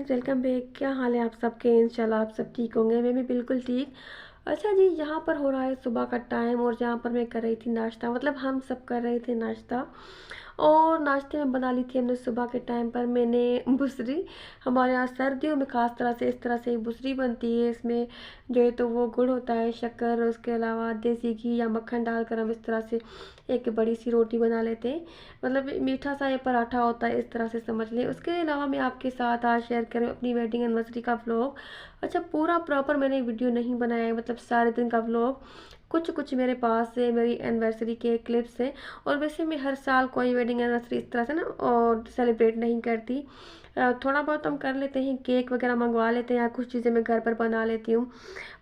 Guys, welcome back. क्या हाल है आप सबके? इंशाल्लाह आप सब ठीक होंगे। मैं भी बिल्कुल ठीक। अच्छा जी, यहाँ पर हो रहा है सुबह का टाइम और जहाँ पर मैं कर रही थी नाश्ता, मतलब हम सब कर रहे थे नाश्ता। और नाश्ते में बना ली थी हमने सुबह के टाइम पर मैंने बुसरी। हमारे यहाँ सर्दियों में ख़ास तरह से इस तरह से एक बुसरी बनती है। इसमें जो है तो वो गुड़ होता है, शक्कर, उसके अलावा देसी घी या मक्खन डालकर हम इस तरह से एक बड़ी सी रोटी बना लेते हैं। मतलब मीठा सा ये पराठा होता है, इस तरह से समझ लें। उसके अलावा मैं आपके साथ आज शेयर करूँ अपनी वेडिंग एनिवर्सरी का व्लॉग। अच्छा, पूरा प्रॉपर मैंने वीडियो नहीं बनाया है, मतलब सारे दिन का व्लॉग। कुछ कुछ मेरे पास है मेरी एनिवर्सरी के क्लिप्स हैं। और वैसे मैं हर साल कोई वेडिंग एनिवर्सरी इस तरह से ना और सेलिब्रेट नहीं करती। थोड़ा बहुत हम कर लेते हैं, केक वगैरह मंगवा लेते हैं या कुछ चीज़ें मैं घर पर बना लेती हूँ।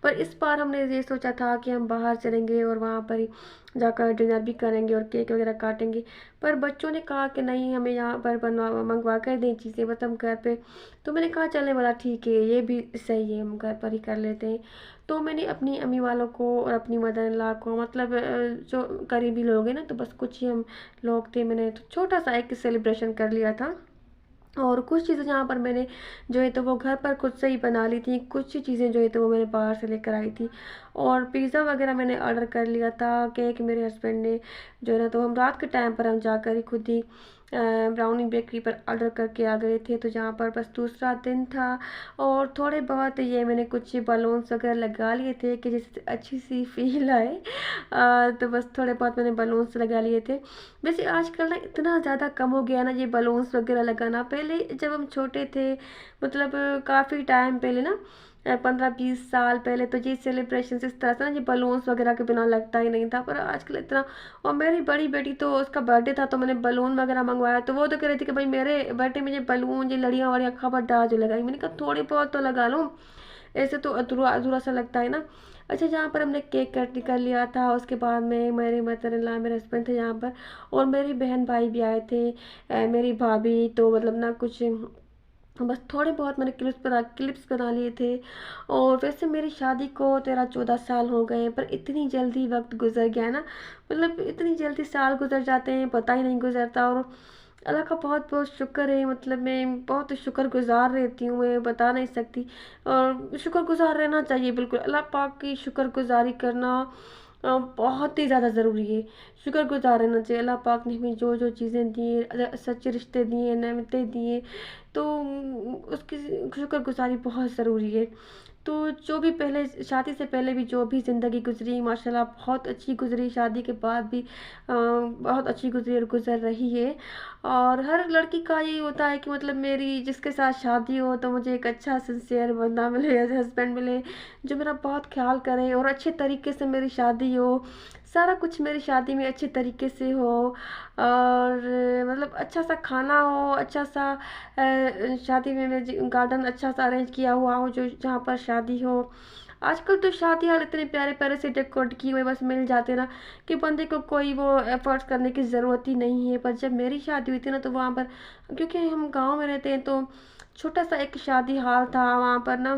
पर इस बार हमने ये सोचा था कि हम बाहर चलेंगे और वहाँ पर ही जाकर डिनर भी करेंगे और केक वगैरह काटेंगे। पर बच्चों ने कहा कि नहीं, हमें यहाँ पर बनवा मंगवा कर दें चीज़ें, मतलब घर पे। तो मैंने कहा चलने वाला ठीक है, ये भी सही है, हम घर पर ही कर लेते हैं। तो मैंने अपनी अम्मी वालों को और अपनी मदर इन लॉ को, मतलब जो करीबी लोग हैं ना, तो बस कुछ ही हम लोग थे, मैंने तो छोटा सा एक सेलिब्रेशन कर लिया था। और कुछ चीज़ें जहाँ पर मैंने जो है तो वो घर पर खुद से ही बना ली थी, कुछ ही चीज़ें जो है तो वो मैंने बाहर से लेकर आई थी। और पिज़्ज़ा वगैरह मैंने ऑर्डर कर लिया था। केक मेरे हस्बैंड ने जो है ना, तो हम रात के टाइम पर हम जाकर ही खुद ही ब्राउनी बेकरी पर ऑर्डर करके आ गए थे, तो जहाँ पर बस दूसरा दिन था। और थोड़े बहुत ये मैंने कुछ बलून्स वगैरह लगा लिए थे कि जिससे अच्छी सी फील आए। तो बस थोड़े बहुत मैंने बलून्स लगा लिए थे। वैसे आजकल ना इतना ज़्यादा कम हो गया ना ये बलून्स वगैरह लगाना। पहले जब हम छोटे थे, मतलब काफ़ी टाइम पहले ना, 15-20 साल पहले, तो ये सेलिब्रेशन इस तरह से ना ये बलून्स वगैरह के बिना लगता ही नहीं था। पर आजकल इतना। और मेरी बड़ी बेटी तो उसका बर्थडे था तो मैंने बलून वगैरह मंगवाया, तो वो तो कह रही थी कि भाई मेरे बर्थडे में ये बलून, ये लड़ियाँ वड़ियाँ खबरदार जो लगाई। मैंने कहा थोड़ी बहुत तो लगा लूँ, ऐसे तो अधूरा अधूरा सा लगता है ना। अच्छा, जहाँ पर हमने केक कट कर लिया था, उसके बाद में मेरे मदर इन लॉ, मेरे हस्बैंड थे यहाँ पर। और मेरी बहन भाई भी आए थे, मेरी भाभी, तो मतलब ना कुछ बस थोड़े बहुत मैंने क्लिप्स बना लिए थे। और वैसे मेरी शादी को 13-14 साल हो गए, पर इतनी जल्दी वक्त गुजर गया ना, मतलब इतनी जल्दी साल गुजर जाते हैं, पता ही नहीं गुजरता। और अल्लाह का बहुत बहुत शुक्र है, मतलब मैं बहुत शुक्रगुजार रहती हूँ, मैं बता नहीं सकती। और शुक्रगुजार रहना चाहिए, बिल्कुल अल्लाह पाक की शुक्रगुजारी करना बहुत ही ज़्यादा ज़रूरी है। शुक्रगुजार रहना चाहिए। अल्लाह पाक ने हमें जो जो चीज़ें दी, सच्चे रिश्ते दिए, नेमतें दिए, तो उसकी शुक्रगुजारी बहुत ज़रूरी है। तो जो भी पहले शादी से पहले भी जो भी ज़िंदगी गुजरी, माशाल्लाह बहुत अच्छी गुजरी, शादी के बाद भी बहुत अच्छी गुजरी और गुजर रही है। और हर लड़की का यही होता है कि मतलब मेरी जिसके साथ शादी हो तो मुझे एक अच्छा सिंसियर बंदा मिले, हस्बैंड मिले, जो मेरा बहुत ख्याल करे और अच्छे तरीके से मेरी शादी हो, सारा कुछ मेरी शादी में अच्छे तरीके से हो। और मतलब अच्छा सा खाना हो, अच्छा सा शादी में गार्डन अच्छा सा अरेंज किया हुआ हो जो जहाँ पर शादी हो। आजकल तो शादी हाल इतने प्यारे प्यारे से डेकोरेट किए हुए बस मिल जाते ना, कि बंदे को कोई वो एफर्ट्स करने की ज़रूरत ही नहीं है। पर जब मेरी शादी हुई थी ना, तो वहाँ पर, क्योंकि हम गांव में रहते हैं, तो छोटा सा एक शादी हाल था वहाँ पर ना।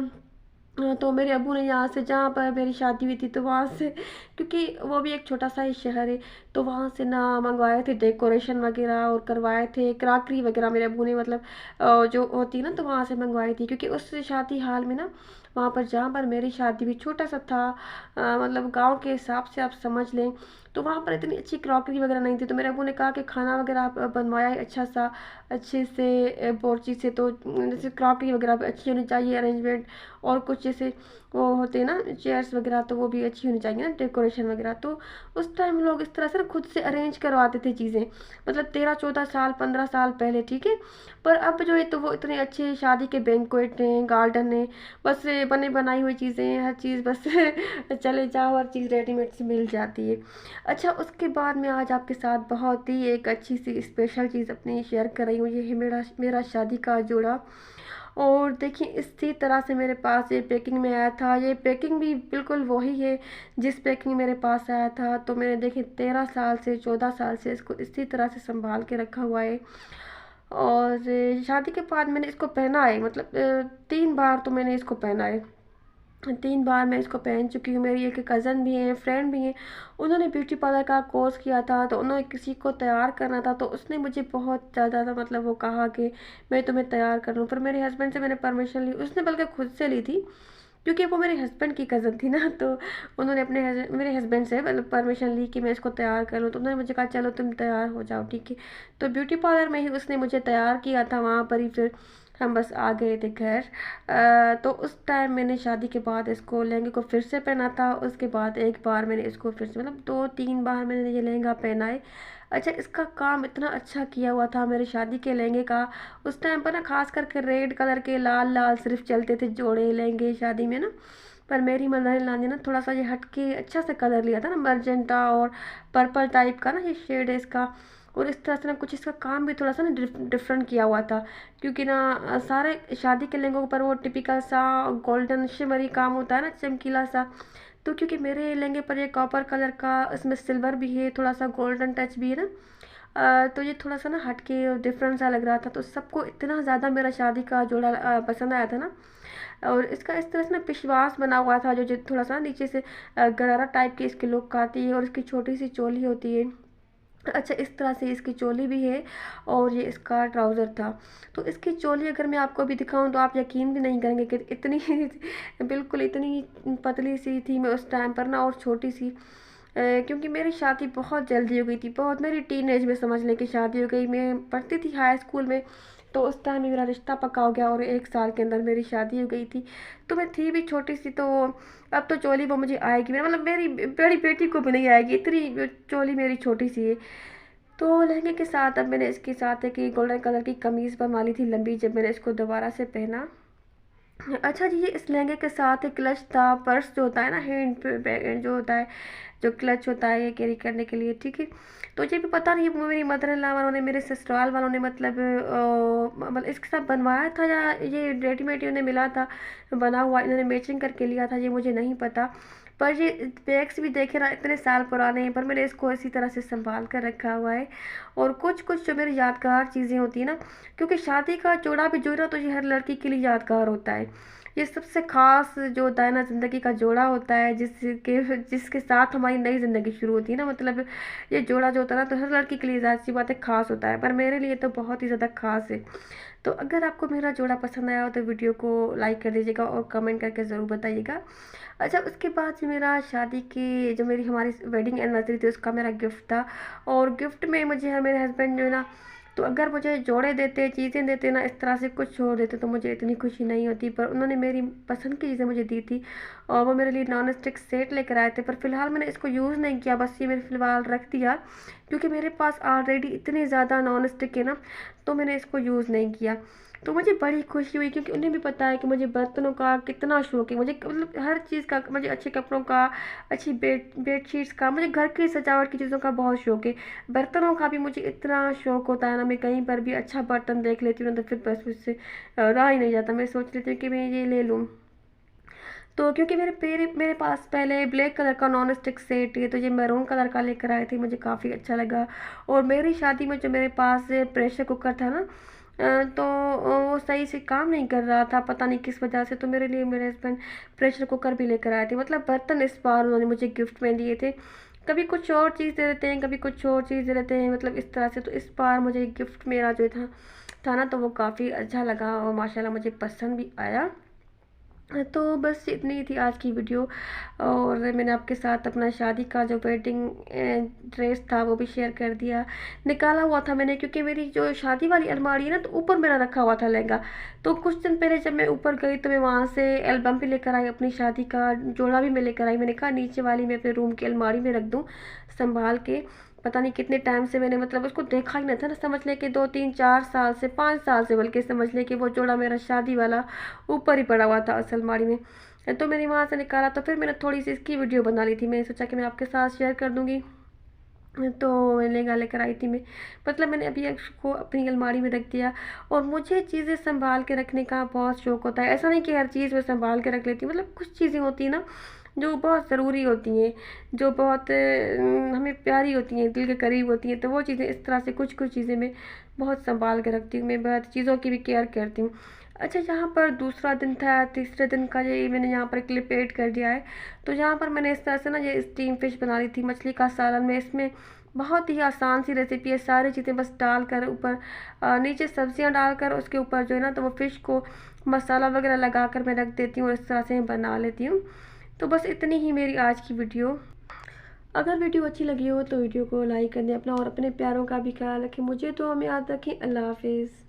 तो मेरे अबू ने यहाँ से, जहाँ पर मेरी शादी हुई थी, तो वहाँ से, क्योंकि वो भी एक छोटा सा ही शहर है, तो वहाँ से ना मंगवाए थे डेकोरेशन वगैरह और करवाए थे, क्राकरी वगैरह मेरे अबू ने, मतलब जो होती ना, तो वहाँ से मंगवाई थी। क्योंकि उस शादी हाल में ना, वहाँ पर जहाँ पर मेरी शादी भी छोटा सा था, मतलब गांव के हिसाब से आप समझ लें, तो वहाँ पर इतनी अच्छी क्रॉकरी वगैरह नहीं थी। तो मेरे अबू ने कहा कि खाना वगैरह आप बनवाया है अच्छा सा, अच्छे से बोर्ची से, तो जैसे क्रॉकरी वगैरह भी अच्छी होनी चाहिए, अरेंजमेंट। और कुछ जैसे वो होते हैं ना चेयर्स वगैरह, तो वो भी अच्छी होनी चाहिए ना, डेकोरेशन वगैरह। तो उस टाइम लोग इस तरह से ना खुद से अरेंज करवाते थे चीज़ें, मतलब 13-14 साल 15 साल पहले, ठीक है। पर अब जो है तो वो इतने अच्छे शादी के बैंक्वेट हैं, गार्डन है, बस बने बनाई हुई चीज़ें हैं, हर चीज़ बस चले जाओ, हर चीज़ रेडीमेड से मिल जाती है। अच्छा, उसके बाद मैं आज आपके साथ बहुत ही एक अच्छी सी स्पेशल चीज़ अपनी शेयर कर रही हूँ। ये है मेरा मेरा शादी का जोड़ा। और देखिए, इसी तरह से मेरे पास ये पैकिंग में आया था। ये पैकिंग भी बिल्कुल वही है जिस पैकिंग मेरे पास आया था। तो मैंने देखिए 13 साल से 14 साल से इसको इसी तरह से संभाल के रखा हुआ है। और शादी के बाद मैंने इसको पहना है, मतलब 3 बार तो मैंने इसको पहना है। 3 बार मैं इसको पहन चुकी हूँ। मेरी एक कज़न भी है, फ्रेंड भी हैं, उन्होंने ब्यूटी पार्लर का कोर्स किया था, तो उन्होंने किसी को तैयार करना था, तो उसने मुझे बहुत ज़्यादा था मतलब वो कहा कि मैं तुम्हें तैयार कर लूँ। पर मेरे हस्बैंड से मैंने परमिशन ली, उसने बल्कि खुद से ली थी, क्योंकि वो मेरे हस्बैंड की कज़न थी ना, तो उन्होंने मेरे हस्बैंड से मतलब परमिशन ली कि मैं इसको तैयार कर लूँ, तो उन्होंने मुझे कहा चलो तुम तैयार हो जाओ, ठीक है। तो ब्यूटी पार्लर में ही उसने मुझे तैयार किया था, वहाँ पर ही फिर हम बस आ गए थे घर। तो उस टाइम मैंने शादी के बाद इसको लहंगे को फिर से पहना था। उसके बाद एक बार मैंने इसको फिर से मतलब 2-3 बार मैंने ये लहंगा पहना है। अच्छा, इसका काम इतना अच्छा किया हुआ था मेरी शादी के लहंगे का। उस टाइम पर ना खास करके रेड कलर के लाल लाल सिर्फ चलते थे जोड़े लहंगे शादी में ना। पर मेरी मदर इन लॉ ने ना थोड़ा सा ये हट के अच्छा सा कलर लिया था ना, मर्जेंटा और पर्पल टाइप का ना ये शेड है इसका। और इस तरह से ना कुछ इसका काम भी थोड़ा सा ना डिफरेंट किया हुआ था, क्योंकि ना सारे शादी के लहंगों पर वो टिपिकल सा गोल्डन शिमरी काम होता है ना, चमकीला सा। तो क्योंकि मेरे लहंगे पर ये कॉपर कलर का, इसमें सिल्वर भी है, थोड़ा सा गोल्डन टच भी है ना। तो ये थोड़ा सा ना हटके और डिफरेंट सा लग रहा था, तो सबको इतना ज़्यादा मेरा शादी का जोड़ा पसंद आया था ना। और इसका इस तरह से ना पिशवास बना हुआ था, जो थोड़ा सा नीचे से गरारा टाइप की इसकी लुक आती है, और इसकी छोटी सी चोली होती है। अच्छा, इस तरह से इसकी चोली भी है, और ये इसका ट्राउज़र था। तो इसकी चोली अगर मैं आपको अभी दिखाऊं तो आप यकीन भी नहीं करेंगे कि इतनी बिल्कुल इतनी पतली सी थी मैं उस टाइम पर ना, और छोटी सी। क्योंकि मेरी शादी बहुत जल्दी हो गई थी, बहुत मेरी टीन एज में समझ लें कि शादी हो गई। मैं पढ़ती थी हाई स्कूल में, तो उस टाइम में मेरा रिश्ता पक्का हो गया और 1 साल के अंदर मेरी शादी हो गई थी। तो मैं थी भी छोटी सी, तो अब तो चोली वो मुझे आएगी, मेरा मतलब मेरी बड़ी बेटी को भी नहीं आएगी, इतनी चोली मेरी छोटी सी है। तो लहंगे के साथ अब मैंने इसके साथ एक गोल्डन कलर की कमीज़ बनवा ली थी लंबी, जब मैंने इसको दोबारा से पहना। अच्छा जी, ये इस लहंगे के साथ एक क्लच था, पर्स जो होता है ना, हैंड बैग जो होता है, जो क्लच होता है ये कैरी करने के लिए, ठीक है। तो ये भी पता नहीं मेरी मदर इन लॉ वालों ने, मेरे ससुराल वालों ने मतलब इसके साथ बनवाया था या ये रेडीमेड उन्हें मिला था बना हुआ, इन्होंने मैचिंग करके लिया था, ये मुझे नहीं पता। पर ये बैग्स भी देखे ना इतने साल पुराने हैं, पर मैंने इसको इसी तरह से संभाल कर रखा हुआ है। और कुछ कुछ जो मेरी यादगार चीज़ें होती हैं ना, क्योंकि शादी का जोड़ा भी जो है ना, तो ये हर लड़की के लिए यादगार होता है। ये सबसे खास जो होता है ना, ज़िंदगी का जोड़ा होता है, जिसके साथ हमारी नई ज़िंदगी शुरू होती है ना, मतलब ये जोड़ा जो होता है ना, तो हर लड़की के लिए ज़ाहिर सी बात है खास होता है, पर मेरे लिए तो बहुत ही ज़्यादा खास है। तो अगर आपको मेरा जोड़ा पसंद आया हो तो वीडियो को लाइक कर दीजिएगा और कमेंट करके ज़रूर बताइएगा। अच्छा, उसके बाद जो मेरा शादी की जो मेरी हमारी वेडिंग एनिवर्सरी थी, उसका मेरा गिफ्ट था। और गिफ्ट में मुझे मेरे हस्बैंड जो है ना, तो अगर मुझे जोड़े देते, चीज़ें देते ना, इस तरह से कुछ छोड़ देते, तो मुझे इतनी खुशी नहीं होती। पर उन्होंने मेरी पसंद की चीज़ें मुझे दी थी, और वो मेरे लिए नॉन स्टिक सेट लेकर आए थे। पर फिलहाल मैंने इसको यूज़ नहीं किया, बस ये मैंने फिलहाल रख दिया, क्योंकि मेरे पास ऑलरेडी इतने ज़्यादा नॉन स्टिक है ना, तो मैंने इसको यूज़ नहीं किया। तो मुझे बड़ी खुशी हुई, क्योंकि उन्हें भी पता है कि मुझे बर्तनों का कितना शौक है, मुझे मतलब हर चीज़ का, मुझे अच्छे कपड़ों का, अच्छी बेडशीट्स का, मुझे घर की सजावट की चीज़ों का बहुत शौक है। बर्तनों का भी मुझे इतना शौक होता है ना, मैं कहीं पर भी अच्छा बर्तन देख लेती हूँ ना, तो फिर बस मुझसे रहा ही नहीं जाता, मैं सोच लेती हूँ कि मैं ये ले लूँ। तो क्योंकि मेरे पास पहले ब्लैक कलर का नॉन स्टिक सेट है, तो ये मैरून कलर का लेकर आए थे, मुझे काफ़ी अच्छा लगा। और मेरी शादी में जो मेरे पास प्रेशर कुकर था ना, तो वो सही से काम नहीं कर रहा था, पता नहीं किस वजह से। तो मेरे लिए मेरे हस्बैंड प्रेशर कुकर भी लेकर आए थे, मतलब बर्तन इस बार उन्होंने मुझे गिफ्ट में दिए थे। कभी कुछ और चीज़ दे देते हैं, कभी कुछ और चीज़ दे देते हैं, मतलब इस तरह से। तो इस बार मुझे गिफ्ट मेरा जो था ना, तो वो काफ़ी अच्छा लगा और माशाल्लाह मुझे पसंद भी आया। तो बस इतनी ही थी आज की वीडियो, और मैंने आपके साथ अपना शादी का जो वेडिंग ड्रेस था वो भी शेयर कर दिया। निकाला हुआ था मैंने, क्योंकि मेरी जो शादी वाली अलमारी है ना, तो ऊपर मेरा रखा हुआ था लहंगा। तो कुछ दिन पहले जब मैं ऊपर गई, तो मैं वहाँ से एल्बम भी लेकर आई, अपनी शादी का जोड़ा भी मैं लेकर आई। मैंने कहा नीचे वाली मैं अपने रूम की अलमारी में रख दूँ संभाल के। पता नहीं कितने टाइम से मैंने मतलब उसको देखा ही नहीं था ना, समझ ले कि 2-3-4 साल से, 5 साल से, बल्कि समझ ले कि वो जोड़ा मेरा शादी वाला ऊपर ही पड़ा हुआ था उस अलमारी में। तो मैंने वहाँ से निकाला, तो फिर मैंने थोड़ी सी इसकी वीडियो बना ली थी, मैंने सोचा कि मैं आपके साथ शेयर कर दूँगी। तो लहंगा लेकर आई थी मैं, मतलब मैंने अभी उसको अपनी अलमारी में रख दिया। और मुझे चीज़ें संभाल के रखने का बहुत शौक होता है, ऐसा नहीं कि हर चीज़ मैं संभाल के रख लेती हूँ, मतलब कुछ चीज़ें होती हैं ना जो बहुत ज़रूरी होती हैं, जो बहुत हमें प्यारी होती हैं, दिल के करीब होती हैं, तो वो चीज़ें इस तरह से कुछ कुछ चीज़ें मैं बहुत संभाल के रखती हूँ, मैं बहुत चीज़ों की भी केयर करती हूँ। अच्छा, यहाँ पर दूसरा दिन था, तीसरे दिन का ये मैंने यहाँ पर क्लिप ऐड कर दिया है। तो यहाँ पर मैंने इस तरह से ना ये स्टीम फ़िश बना ली थी, मछली का सालन में। इसमें बहुत ही आसान सी रेसिपी है, सारी चीज़ें बस डालकर ऊपर नीचे सब्जियाँ डालकर उसके ऊपर जो है ना, तो वो फ़िश को मसाला वगैरह लगाकर मैं रख देती हूँ और इस तरह से मैं बना लेती हूँ। तो बस इतनी ही मेरी आज की वीडियो। अगर वीडियो अच्छी लगी हो तो वीडियो को लाइक कर दें अपना, और अपने प्यारों का भी ख्याल रखें। मुझे तो हमें याद रखें। अल्लाह हाफ़िज़।